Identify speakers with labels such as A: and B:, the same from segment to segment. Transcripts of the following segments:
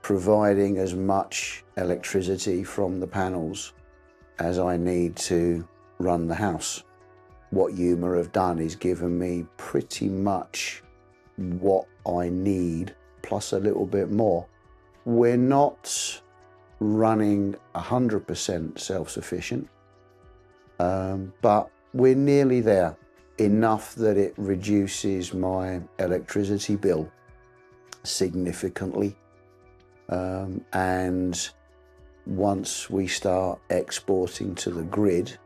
A: providing as much electricity from the panels as I need to run the house. What Yuma have done is given me pretty much what I need, plus a little bit more. We're not running 100% self-sufficient, but we're nearly there, enough that it reduces my electricity bill significantly. And once we start exporting to the grid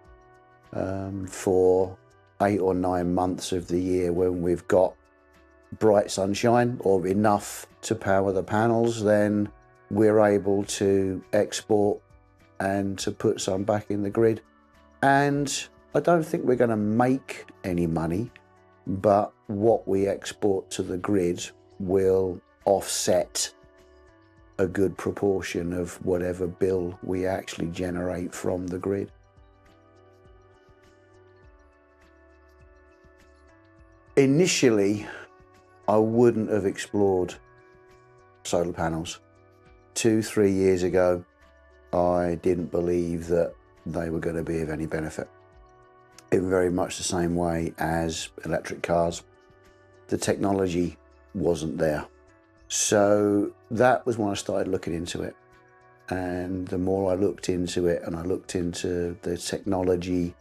A: for 8 or 9 months of the year, when we've got bright sunshine or enough to power the panels, then we're able to export and to put some back in the grid. And I don't think we're going to make any money, but what we export to the grid will offset a good proportion of whatever bill we actually generate from the grid. Initially, I wouldn't have explored solar panels. 2-3 years ago, I didn't believe that they were going to be of any benefit. In very much the same way as electric cars, the technology wasn't there. So that was when I started looking into it. And the more I looked into it and I looked into the technology,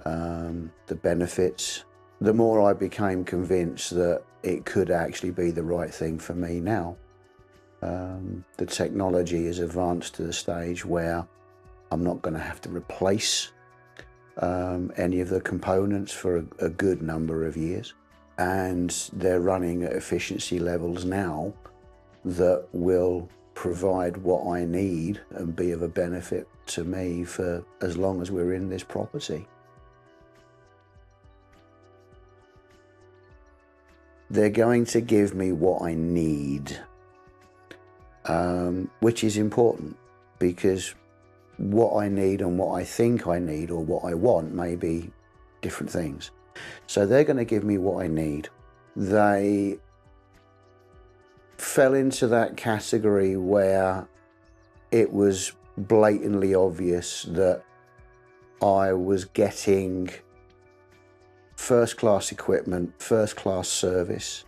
A: the benefits, the more I became convinced that it could actually be the right thing for me now. The technology has advanced to the stage where I'm not going to have to replace any of the components for a good number of years. And they're running at efficiency levels now that will provide what I need and be of a benefit to me for as long as we're in this property. They're going to give me what I need, which is important, because what I need and what I think I need or what I want may be different things. So they're going to give me what I need. They fell into that category where it was blatantly obvious that I was getting first-class equipment, first-class service,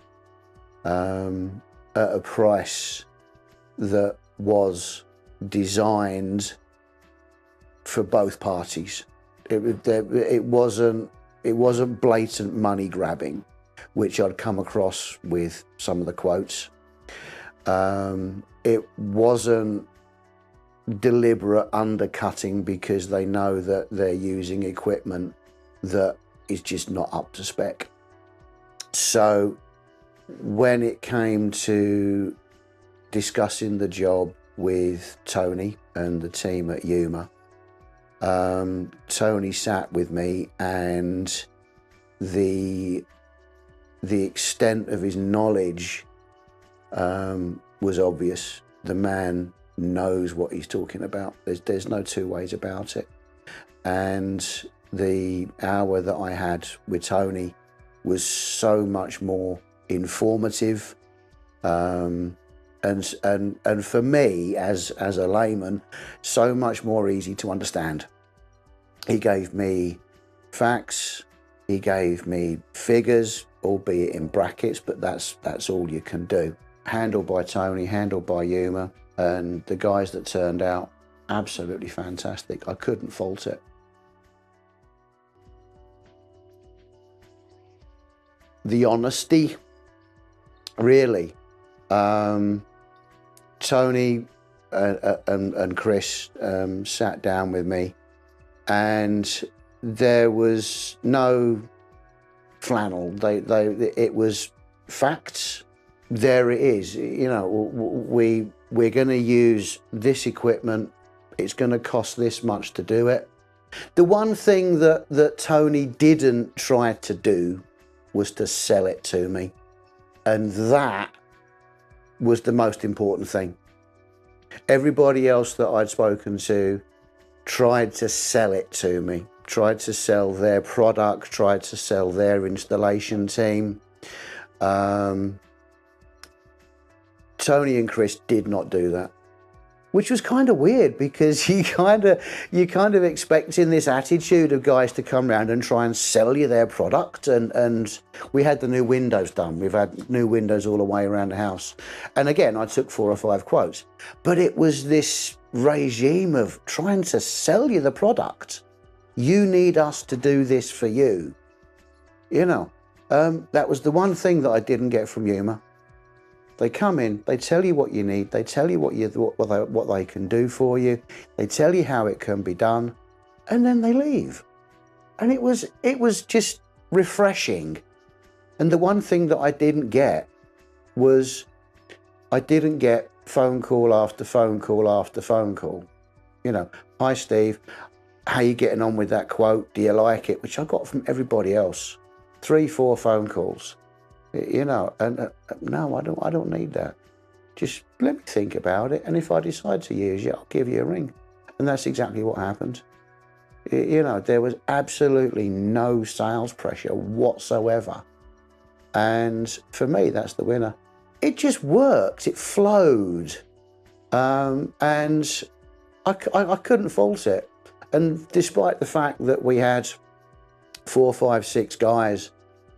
A: at a price that was designed for both parties. It wasn't blatant money grabbing, which I'd come across with some of the quotes. It wasn't deliberate undercutting because they know that they're using equipment that is just not up to spec. So when it came to discussing the job with Tony and the team at Yuma, Tony sat with me, and the extent of his knowledge was obvious. The man knows what he's talking about. There's no two ways about it. And the hour that I had with Tony was so much more informative, and for me as a layman, so much more easy to understand. He gave me facts, he gave me figures, albeit in brackets, but that's all you can do. Handled by Tony, handled by Yuma, and the guys that turned out, absolutely fantastic. I couldn't fault it. The honesty, really. Tony and Chris sat down with me, and there was no flannel. It was facts. There it is. You know, we're going to use this equipment. It's going to cost this much to do it. The one thing that Tony didn't try to do was to sell it to me, and that was the most important thing. Everybody else that I'd spoken to tried to sell it to me, tried to sell their product, tried to sell their installation team. Tony and Chris did not do that, which was kind of weird, because you kind of expecting this attitude of guys to come around and try and sell you their product. And we had the new windows done. We've had new windows all the way around the house. And again, I took 4 or 5 quotes, but it was this regime of trying to sell you the product. You need us to do this for you. You know, that was the one thing that I didn't get from Yuma. They come in, they tell you what you need, they tell you what they can do for you, they tell you how it can be done, and then they leave. And it was just refreshing. And the one thing that I didn't get was, I didn't get phone call after phone call after phone call. You know, hi Steve, how you getting on with that quote? Do you like it? Which I got from everybody else. 3, 4 phone calls. You know, and no, I don't need that. Just let me think about it, and if I decide to use you, I'll give you a ring. And that's exactly what happened. You know, there was absolutely no sales pressure whatsoever. And for me, that's the winner. It just worked, it flowed. And I couldn't fault it. And despite the fact that we had 4, 5, 6 guys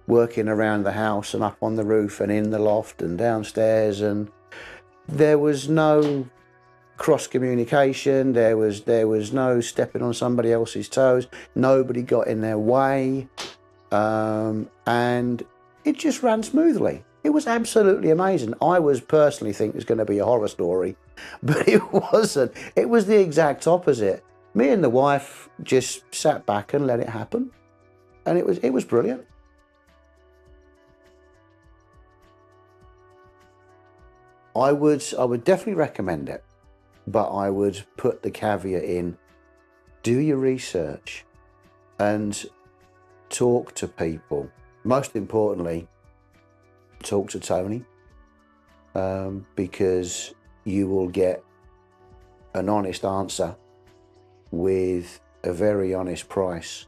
A: working around the house and up on the roof and in the loft and downstairs, and there was no cross communication, there was no stepping on somebody else's toes, nobody got in their way, and it just ran smoothly. It was absolutely amazing. I was personally think it was going to be a horror story, but it wasn't. It was the exact opposite. Me and the wife just sat back and let it happen, and it was brilliant. I would definitely recommend it, but I would put the caveat in: do your research and talk to people. Most importantly, talk to Tony, because you will get an honest answer with a very honest price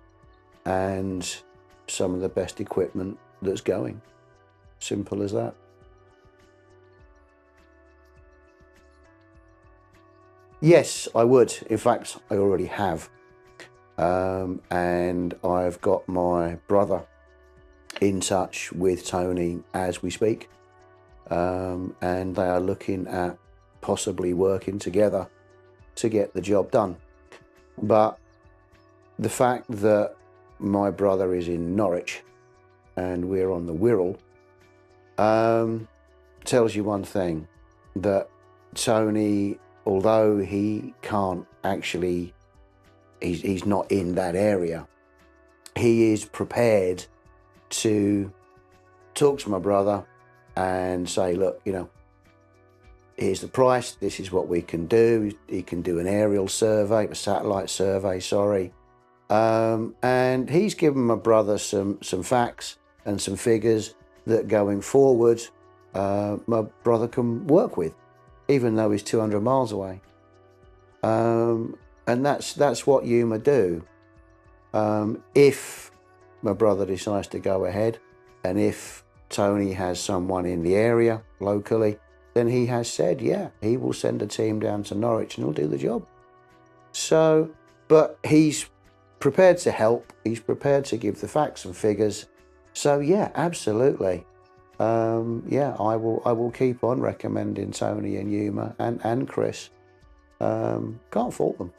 A: and some of the best equipment that's going. Simple as that. Yes, I would. In fact, I already have. And I've got my brother in touch with Tony as we speak. And they are looking at possibly working together to get the job done. But the fact that my brother is in Norwich and we're on the Wirral tells you one thing, that Tony, although he can't actually, he's not in that area, he is prepared to talk to my brother and say, look, you know, here's the price, this is what we can do. He can do an aerial survey, a satellite survey, sorry. And he's given my brother some facts and some figures that going forward, my brother can work with, even though he's 200 miles away. And that's what Yuma do. If my brother decides to go ahead, and if Tony has someone in the area locally, then he has said, yeah, he will send a team down to Norwich and he'll do the job. So, but he's prepared to help. He's prepared to give the facts and figures. So yeah, absolutely. Yeah, I will keep on recommending Tony and Yuma and Chris. Can't fault them.